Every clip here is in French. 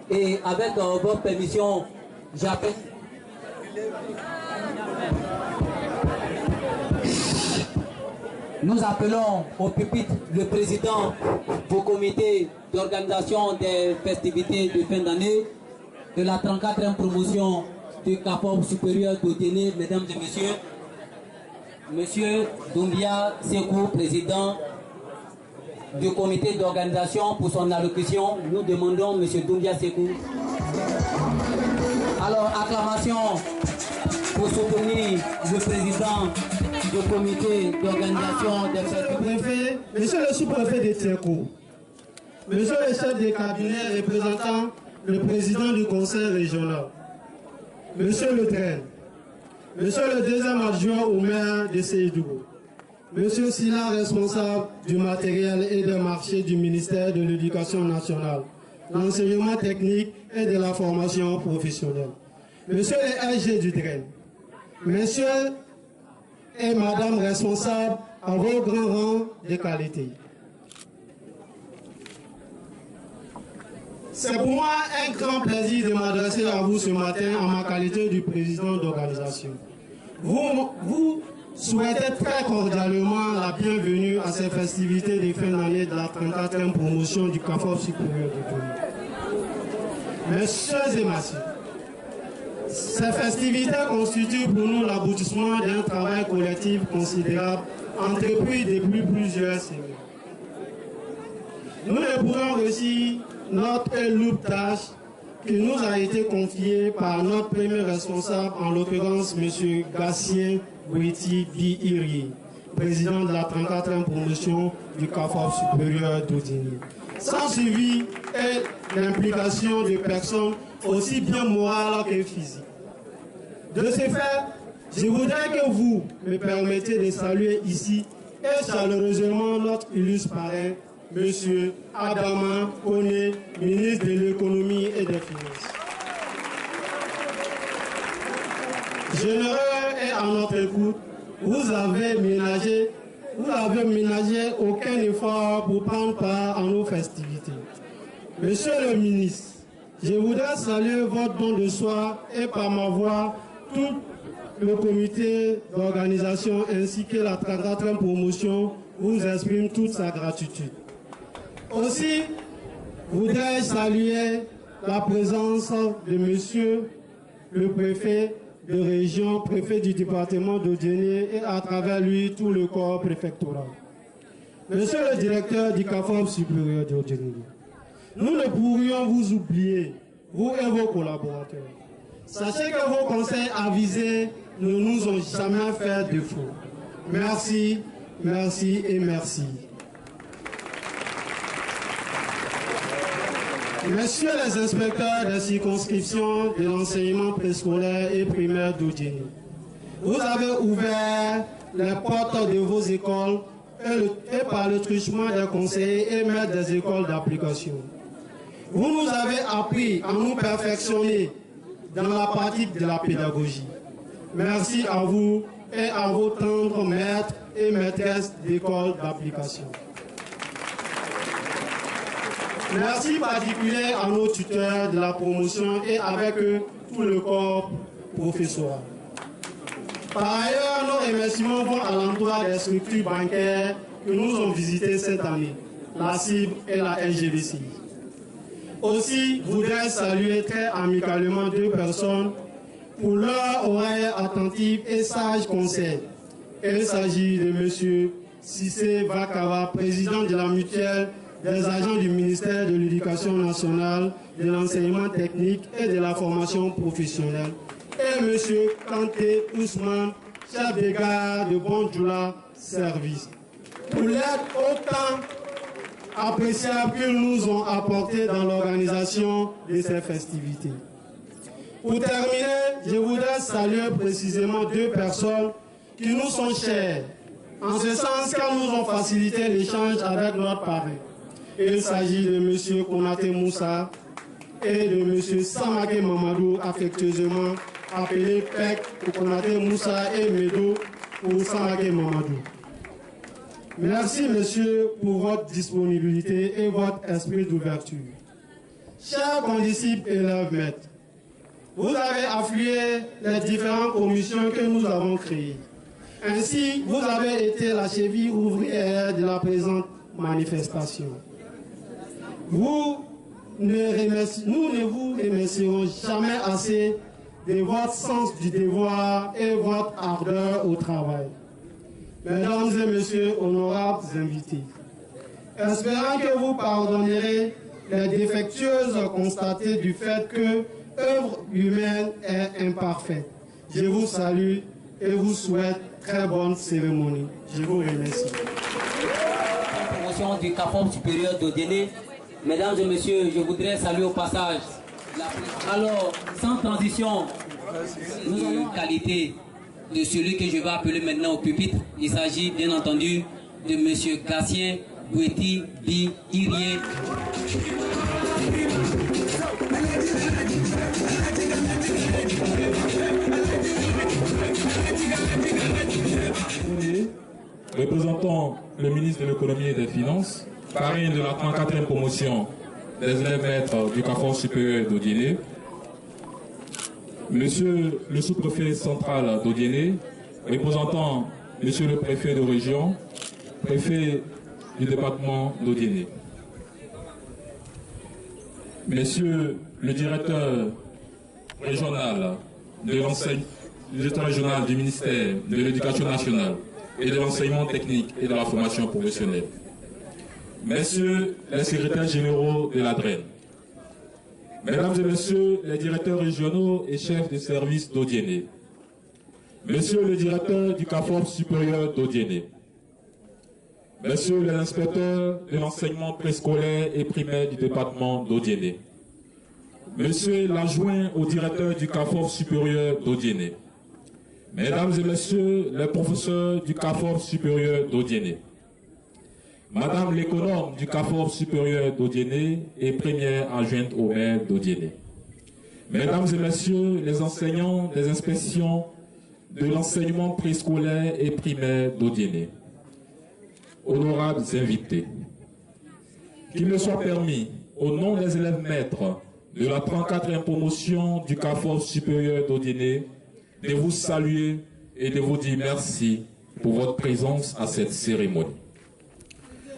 Et avec votre permission, j'appelle. Nous appelons au pupitre le président du comité d'organisation des festivités de fin d'année de la 34e promotion du CAFOB supérieur d'Odéné, mesdames et messieurs. Monsieur Doumbia Sekou, président du comité d'organisation, pour son allocution. Nous demandons monsieur Doumbia Sekou. Alors, acclamation pour soutenir le président du comité d'organisation des festivités. Monsieur le sous-préfet de Tchèco, monsieur le chef de cabinet représentant le président du conseil régional, monsieur le Train, monsieur le deuxième adjoint au maire de Séidougou, monsieur Silla, responsable du matériel et des marchés du ministère de l'Éducation nationale, l'enseignement technique et de la formation professionnelle, monsieur le SG du Train, monsieur et madame responsable à vos grands rangs de qualité. C'est pour moi un grand plaisir de m'adresser à vous ce matin en ma qualité du président d'organisation. Vous souhaitez très cordialement la bienvenue à ces festivités de fin d'année de la 34e promotion du CAFOB supérieur de Djoni. Messieurs et messieurs, ces festivités constituent pour nous l'aboutissement d'un travail collectif considérable entrepris depuis plusieurs semaines. Nous ne pourrons réussir notre lourde tâche qui nous a été confiée par notre premier responsable, en l'occurrence M. Gassien Bouiti Bi-Iri, président de la 34e promotion du CAFOB supérieur d'Odéné, sans suivi et l'implication de personnes aussi bien morales que physiques. De ce fait, je voudrais que vous me permettiez de saluer ici et chaleureusement notre illustre parrain, M. Adama Kone, ministre de l'économie et des finances. Généreux et à notre écoute, vous avez ménagé aucun effort pour prendre part à nos festivités. Monsieur le ministre, je voudrais saluer votre don de soi et par ma voix tout le comité d'organisation ainsi que la 34e promotion vous exprime toute sa gratitude. Aussi, voudrais-je saluer la présence de monsieur le préfet de région, préfet du département d'Odéné et à travers lui tout le corps préfectoral. Monsieur le directeur du CAFOB supérieur d'Odéné, nous ne pourrions vous oublier, vous et vos collaborateurs. Sachez que vos conseils avisés ne nous ont jamais fait défaut. Merci, merci et merci. Messieurs les inspecteurs des circonscriptions de l'enseignement préscolaire et primaire d'Odéné, vous avez ouvert les portes de vos écoles et par le truchement des conseillers et maîtres des écoles d'application. Vous nous avez appris à nous perfectionner dans la pratique de la pédagogie. Merci à vous et à vos tendres maîtres et maîtresses d'écoles d'application. Merci particulier à nos tuteurs de la promotion et avec eux tout le corps professoral. Par ailleurs, nos remerciements vont à l'endroit des structures bancaires que nous avons visitées cette année, la CIB et la LGBCI. Aussi, je voudrais saluer très amicalement deux personnes pour leur oreille attentive et sage conseil. Il s'agit de M. Sissé Vakava, président de la mutuelle des agents du ministère de l'Éducation nationale, de l'enseignement technique et de la formation professionnelle, et M. Kanté Ousmane, chef de gare de Bonjoula Service, pour l'aide autant appréciable qu'ils nous ont apporté dans l'organisation de ces festivités. Pour terminer, je voudrais saluer précisément deux personnes qui nous sont chères, en ce sens qu'elles nous ont facilité l'échange avec notre parrain. Il s'agit de M. Konaté Moussa et de M. Samake Mamadou, affectueusement appelé PEC pour Konaté Moussa et Medo pour Samake Mamadou. Merci, monsieur, pour votre disponibilité et votre esprit d'ouverture. chers condisciples et élèves maîtres, vous avez afflué les différentes commissions que nous avons créées. Ainsi, vous avez été la cheville ouvrière de la présente manifestation. Nous ne vous remercierons jamais assez de votre sens du devoir et votre ardeur au travail. Mesdames et messieurs, honorables invités, espérant que vous pardonnerez les défectueuses constatées du fait que l'œuvre humaine est imparfaite. Je vous salue et vous souhaite très bonne cérémonie. Je vous remercie. Promotion du CAFOP supérieur d'Odiéné. Mesdames et messieurs, je voudrais saluer au passage. Alors, sans transition, nous avons la qualité de celui que je vais appeler maintenant au pupitre. Il s'agit bien entendu de monsieur Gatien Boueti Bi Irien. Représentant le ministre de l'économie et des finances, parrain de la 34e promotion des élèves maîtres du CAFOP supérieur d'Odiéné, monsieur le sous-préfet central d'Odiéné, représentant monsieur le préfet de région, préfet du département d'Odiéné, monsieur le directeur régional du ministère de l'Éducation nationale et de l'enseignement technique et de la formation professionnelle, messieurs les secrétaires généraux de l'ADREN, mesdames et messieurs les directeurs régionaux et chefs de service d'Odiéné, monsieur le directeur du CAFOP supérieur d'Odiéné, messieurs les inspecteurs de l'enseignement préscolaire et primaire du département d'Odiéné, monsieur l'adjoint au directeur du CAFOP supérieur d'Odiéné, mesdames et messieurs les professeurs du CAFOP supérieur d'Odiéné, madame l'économe du CAFOP supérieur d'Odiéné et première adjointe au maire d'Odiéné, mesdames et messieurs les enseignants des inspections de l'enseignement préscolaire et primaire d'Odiéné, honorables invités, qu'il me soit permis, au nom des élèves maîtres de la 34e promotion du CAFOP supérieur d'Odiéné, de vous saluer et de vous dire merci pour votre présence à cette cérémonie.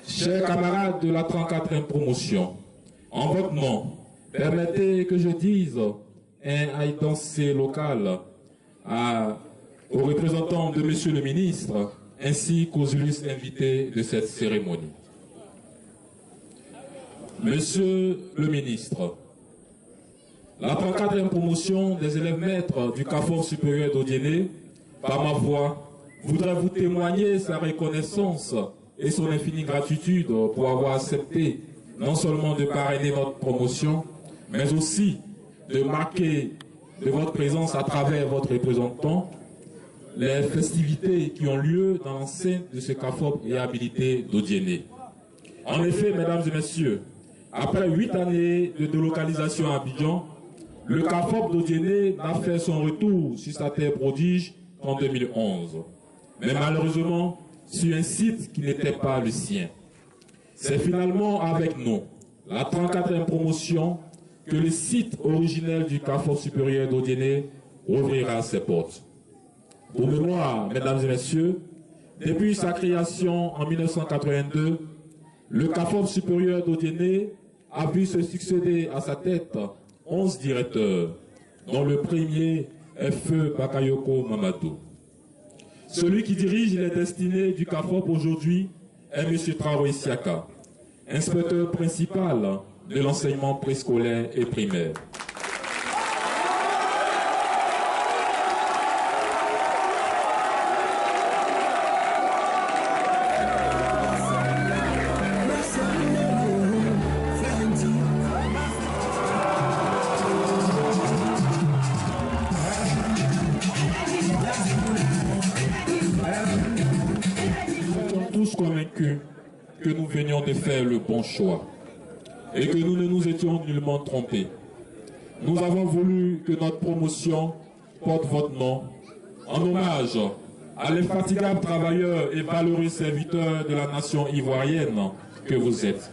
Chers camarades de la 34e promotion, en votre nom, permettez que je dise un aïdancé local aux représentants de monsieur le ministre ainsi qu'aux illustres invités de cette cérémonie. Monsieur le ministre, la 34e promotion des élèves maîtres du CAFOP supérieur d'Odiéné, par ma voix, voudrait vous témoigner sa reconnaissance et son infinie gratitude pour avoir accepté non seulement de parrainer notre promotion, mais aussi de marquer de votre présence à travers votre représentant les festivités qui ont lieu dans l'enceinte de ce CAFOP réhabilité d'Odiéné. En effet, mesdames et messieurs, après 8 années de délocalisation à Abidjan, le CAFOP d'Odiéné n'a fait son retour sur sa terre prodige qu'en 2011. Mais malheureusement, sur un site qui n'était pas le sien. C'est finalement avec nous, la 34e promotion, que le site originel du CAFOP supérieur d'Odiéné ouvrira ses portes. Pour mémoire, mesdames et messieurs, depuis sa création en 1982, le CAFOP supérieur d'Odiéné a vu se succéder à sa tête 11 directeurs, dont le premier est Feu Bakayoko Mamadou. Celui qui dirige les destinées du CAFOP aujourd'hui est M. Traoré Siaka, inspecteur principal de l'enseignement préscolaire et primaire. Convaincus que nous venions de faire le bon choix et que nous ne nous étions nullement trompés. Nous avons voulu que notre promotion porte votre nom en hommage à l'infatigable travailleur et valeureux serviteur de la nation ivoirienne que vous êtes.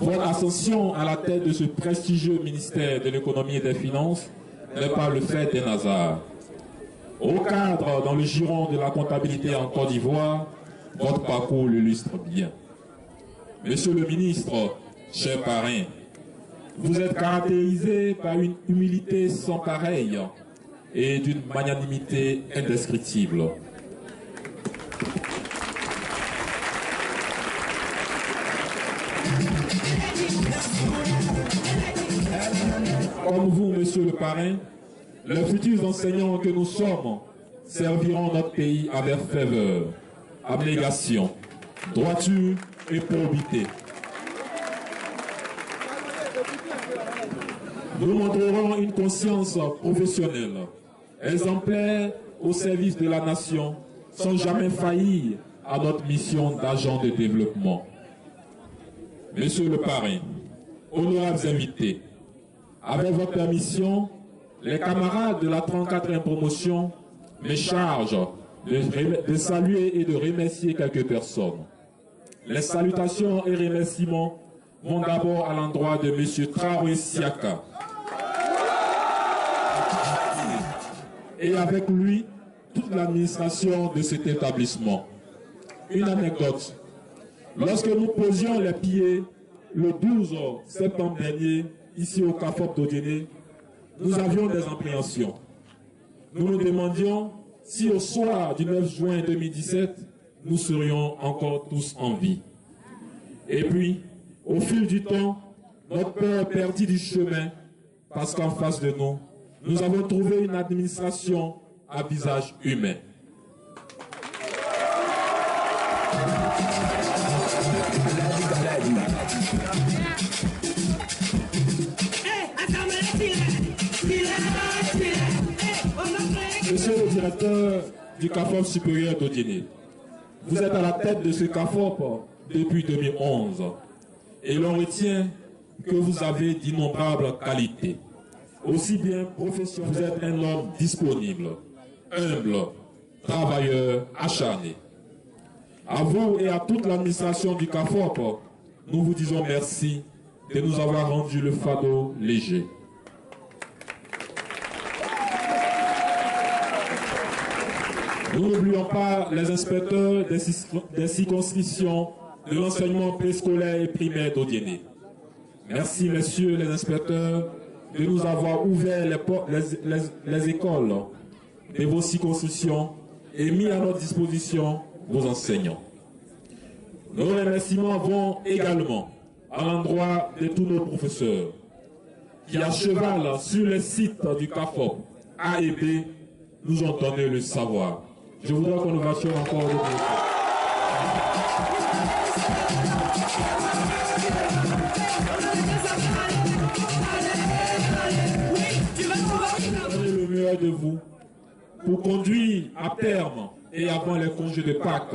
votre ascension à la tête de ce prestigieux ministère de l'économie et des finances n'est pas le fait d'un hasard. Au cadre dans le giron de la comptabilité en Côte d'Ivoire, votre parcours l'illustre bien. Monsieur le ministre, cher parrain, vous êtes caractérisé par une humilité sans pareille et d'une magnanimité indescriptible. Comme vous, monsieur le parrain, les futurs enseignants que nous sommes serviront notre pays avec ferveur, abnégation, droiture et probité. Nous montrerons une conscience professionnelle, exemplaire au service de la nation, sans jamais faillir à notre mission d'agent de développement. Monsieur le parrain, honorables invités, avec votre permission, les camarades de la 34e promotion me chargent de saluer et de remercier quelques personnes. Les salutations et remerciements vont d'abord à l'endroit de M. Traoré Siaka. Et avec lui, toute l'administration de cet établissement. Une anecdote. Lorsque nous posions les pieds le 12 septembre dernier, ici au CAFOP d'Odiéné, nous avions des appréhensions. Nous nous demandions si au soir du 9 juin 2017, nous serions encore tous en vie. Et puis, au fil du temps, notre peur perdit du chemin parce qu'en face de nous, nous avons trouvé une administration à visage humain. Monsieur le directeur du CAFOP supérieur d'Odiéné, vous êtes à la tête de ce CAFOP depuis 2011 et l'on retient que vous avez d'innombrables qualités. Aussi bien professionnel, vous êtes un homme disponible, humble, travailleur, acharné. À vous et à toute l'administration du CAFOP, nous vous disons merci de nous avoir rendu le fardeau léger. Nous n'oublions pas les inspecteurs des circonscriptions de l'enseignement préscolaire et primaire d'Odiéné. Merci, messieurs les inspecteurs, de nous avoir ouvert les écoles de vos circonscriptions et mis à notre disposition vos enseignants. Nos remerciements vont également à l'endroit de tous nos professeurs qui, à cheval sur les sites du CAFOP A et B, nous ont donné le savoir. Je voudrais qu'on ovationne encore le groupe. Donnez le meilleur de vous pour conduire à terme et avant les congés de Pâques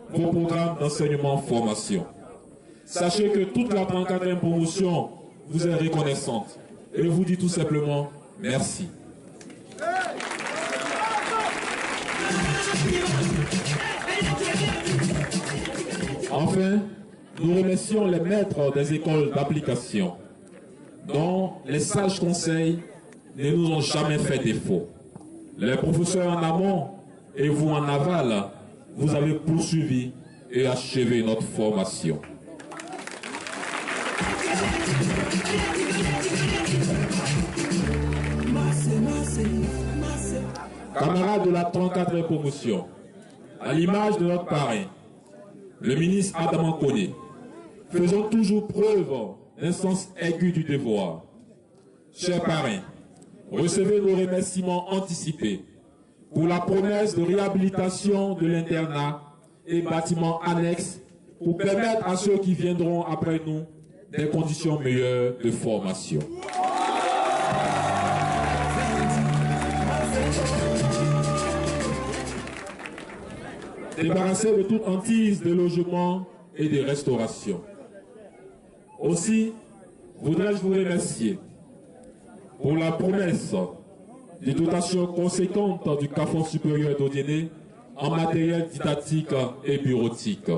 vos programmes d'enseignement-formation. Sachez que toute la 34e promotion vous est reconnaissante et vous dit tout simplement merci. Enfin, nous remercions les maîtres des écoles d'application, dont les sages conseils ne nous ont jamais fait défaut. Les professeurs en amont et vous en aval, vous avez poursuivi et achevé notre formation. Camarades de la 34e promotion, à l'image de notre parrain, le ministre Adama Koné, faisons toujours preuve d'un sens aigu du devoir. Chers parrains, recevez nos remerciements anticipés pour la promesse de réhabilitation de l'internat et bâtiments annexes pour permettre à ceux qui viendront après nous des conditions meilleures de formation. Débarrasser de toute hantise de logement et de restauration. Aussi, voudrais-je vous remercier pour la promesse de dotation conséquente du CAFOP supérieur d'Odiéné en matériel didactique et bureautique.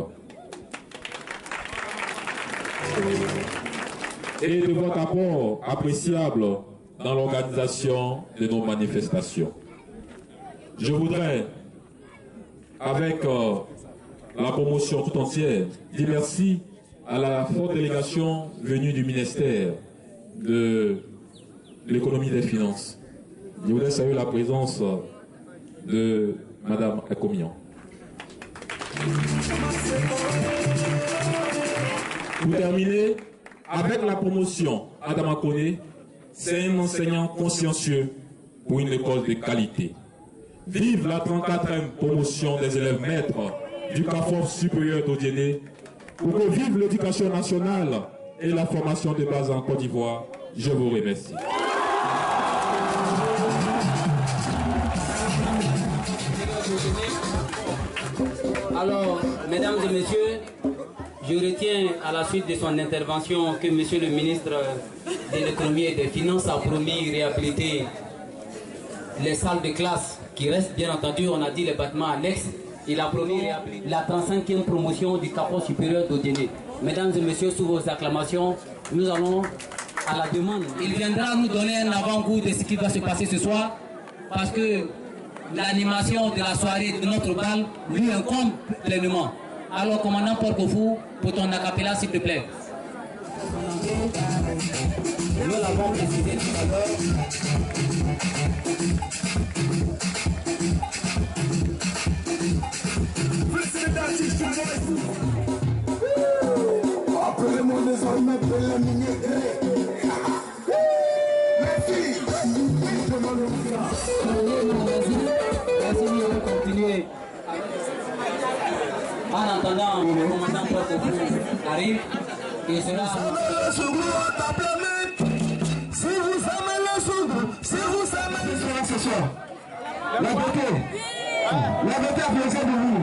et de votre apport appréciable dans l'organisation de nos manifestations. Je voudrais, avec la promotion tout entière, dire merci à la forte délégation venue du ministère de l'économie et des finances. Je voudrais saluer la présence de Madame Ekomian. Pour terminer, avec la promotion, Adama Kone, c'est un enseignant consciencieux pour une école de qualité. Vive la 34e promotion des élèves maîtres du CAFOF supérieur d'Odiéné, pour que vive l'éducation nationale et la formation de base en Côte d'Ivoire. Je vous remercie. Alors, mesdames et messieurs, je retiens à la suite de son intervention que monsieur le ministre de l'économie et des finances a promis réhabiliter les salles de classe qui restent, bien entendu, on a dit les bâtiments annexes. Il a promis la 35e promotion du CAFOF supérieur d'Odiéné. Mesdames et messieurs, sous vos acclamations, nous allons à la demande. Il viendra nous donner un avant-goût de ce qui va se passer ce soir, parce que l'animation de la soirée de notre bal lui incombe pleinement. Alors, commandant Porcofou, pour ton acapella, s'il te plaît. Nous l'avons précisé tout à l'heure. Appelez-moi désormais Pelé. Merci. Merci, nous allons continuer. En attendant, le commandant Porcofou arrive et sera... Si vous aimez le soudre, si vous aimez le soudre, ce soir, la beauté a besoin de vous.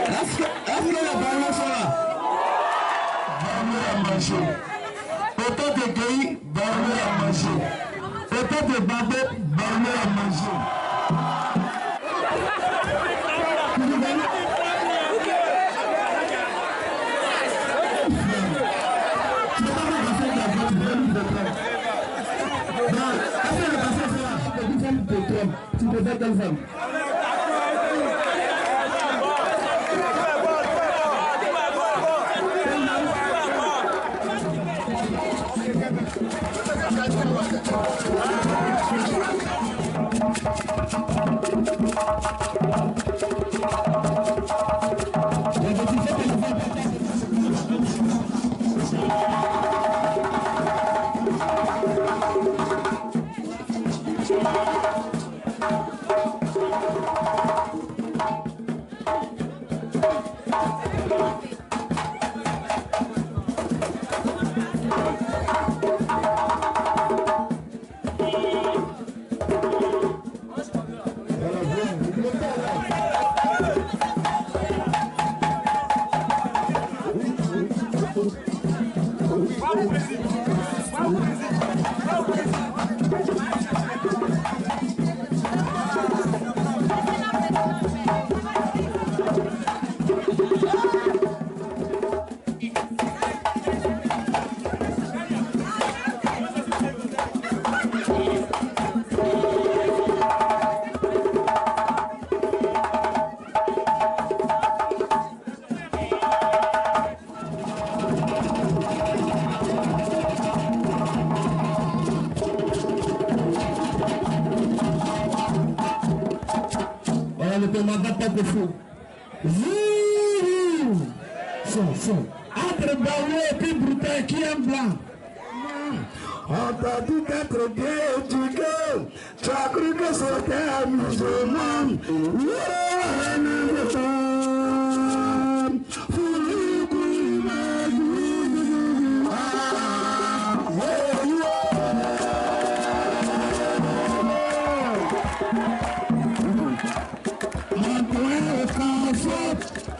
Est-ce que les ballons sont là? Ballons à manger. Autant de gueilles, ballons à manger. Autant de babés, ballons à manger. Tu peux faire quelle femme? Entre Baoulé et puis Broutin, qui aime blanc? On t'a dit d'être bien éduqué. Tu as cru que c'était un musulman.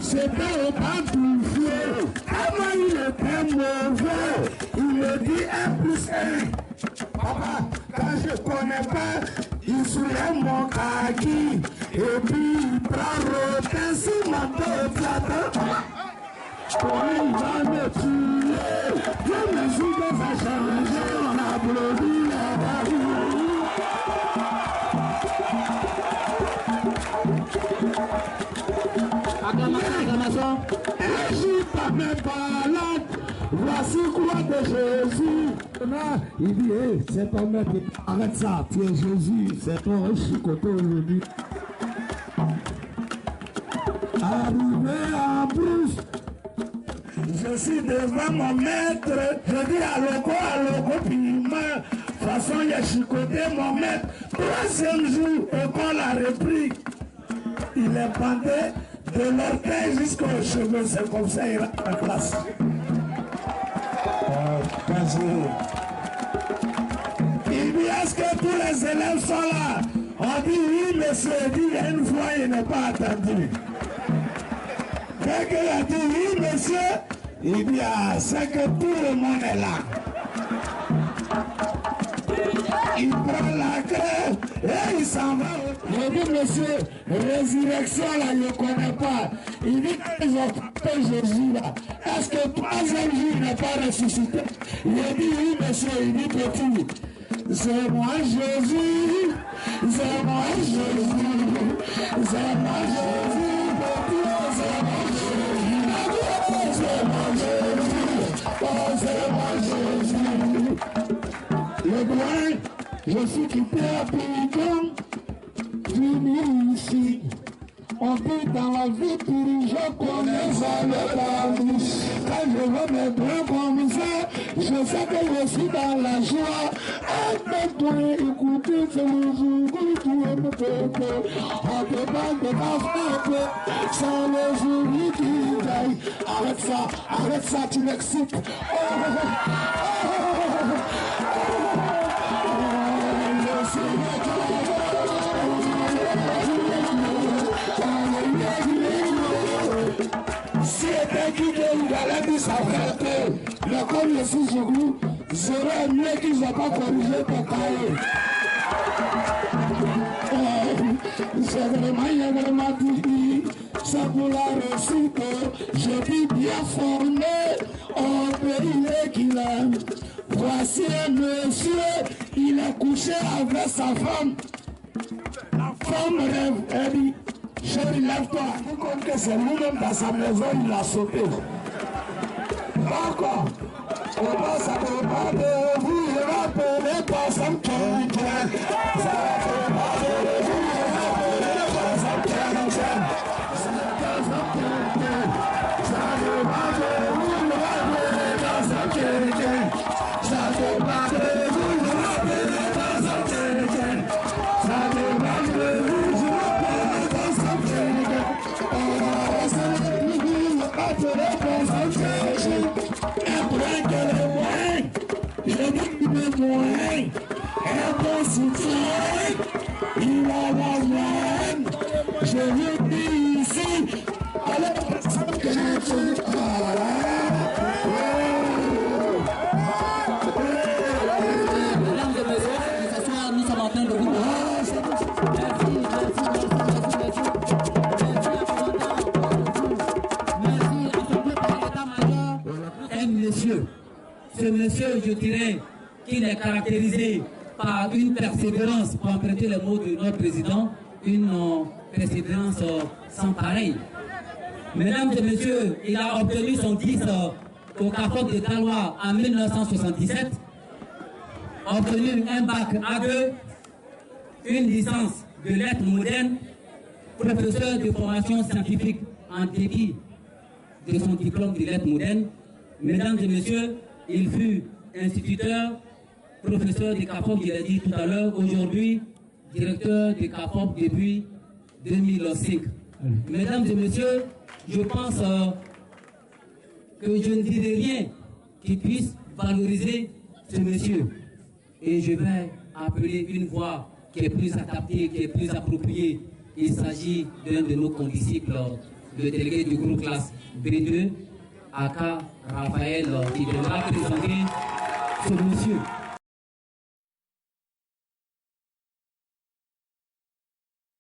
C'était au bas du feu. Comment il était mauvais. Il me dit 1+1. Papa, quand je connais pas, il soulève mon kaki. Et puis il prend rotin sur ma tête. il va me tuer. Je me suis fait changer, on applaudit la vie. Acclamation. Agis par mes balades, voici quoi de Jésus. Il dit, hey, c'est ton maître, arrête ça, tu es Jésus, c'est ton chicoté aujourd'hui. Arrivé en brousse, je suis devant mon maître, je dis aloko, puis de toute façon il a chicoté mon maître. 3e jour, et qu'on l'a repris, il est pendé de l'orteil jusqu'aux cheveux, c'est comme ça il rentre en classe. Il dit, est-ce que tous les élèves sont là? On dit oui, monsieur. Il dit, il y a une fois, il n'est pas attendu. Dès qu'il a dit oui, monsieur, il dit, ah, c'est que tout le monde est là. Il prend la crème et il s'en va. Je dis, monsieur, résurrection là, je ne connais pas. Il dit qu'ils ont fait Jésus là. Est-ce que 3e jour il n'est pas ressuscité? Il a dit oui, monsieur. Il dit petit, c'est moi Jésus, c'est moi Jésus, c'est moi Jésus, petit, c'est moi Jésus, c'est moi Jésus, oh c'est moi Jésus. Le doigt, je suis quitté à Pélican, venu ici. On dit dans la vie je connais ça le paradis. Quand je vois mes bras comme ça, je sais que je suis dans la joie. Attends-toi, écoutez, c'est le jour où tu es mon peuple. On te parle de ta frappe, c'est le jour où tu gagne. Arrête ça, tu m'excites. Si était qui il allait dire sa vérité, mais comme je suis jaloux, j'aurais mieux qu'ils n'aient pas corrigé tes cahiers. C'est vraiment dit, c'est pour la réussite. Je dis bien formé, au pays qu'il aime. Voici un monsieur, il est couché avec sa femme. La femme rêve, elle dit, chérie, lève-toi. Comme que c'est lui-même dans sa maison, il a sauté. D'accord. On passe à départ de vous, je rappelle pas ça me quelqu'un. Ça fait pas de vous, je rappelle pas ça me quelqu'un. Ça fait pas de vous, je rappelle pas ça me quelqu'un. Ça fait pas de vous, je rappelle pas ça me quelqu'un. Ça fait pas de vous, je rappelle pas ça me quelqu'un. Ça fait pas de vous, je rappelle pas ça me quelqu'un. Après que le moyen, je dis que le moyen est bon soutien, il a la moyenne. Je veux dire ici, à la personne que je suis. Mesdames et messieurs, ce soir nous sommes en train de vous ce monsieur, je dirais, qu'il est caractérisé par une persévérance, pour emprunter les mots de notre président, une persévérance sans pareil. Mesdames et messieurs, il a obtenu son 10 au CAFOP de Talois en 1977, obtenu un bac A2, une licence de lettres modernes, professeur de formation scientifique en dépit de son diplôme de lettres modernes. Mesdames et messieurs, il fut instituteur, professeur de CAFOP, je l'ai dit tout à l'heure, aujourd'hui directeur de CAFOP depuis 2005. Mesdames et messieurs, je pense que je ne dirai rien qui puisse valoriser ce monsieur. Et je vais appeler une voix qui est plus adaptée, qui est plus appropriée. Il s'agit d'un de nos condisciples, le délégué du groupe classe B2, Aka Raphaël, qui devra présenter ce monsieur.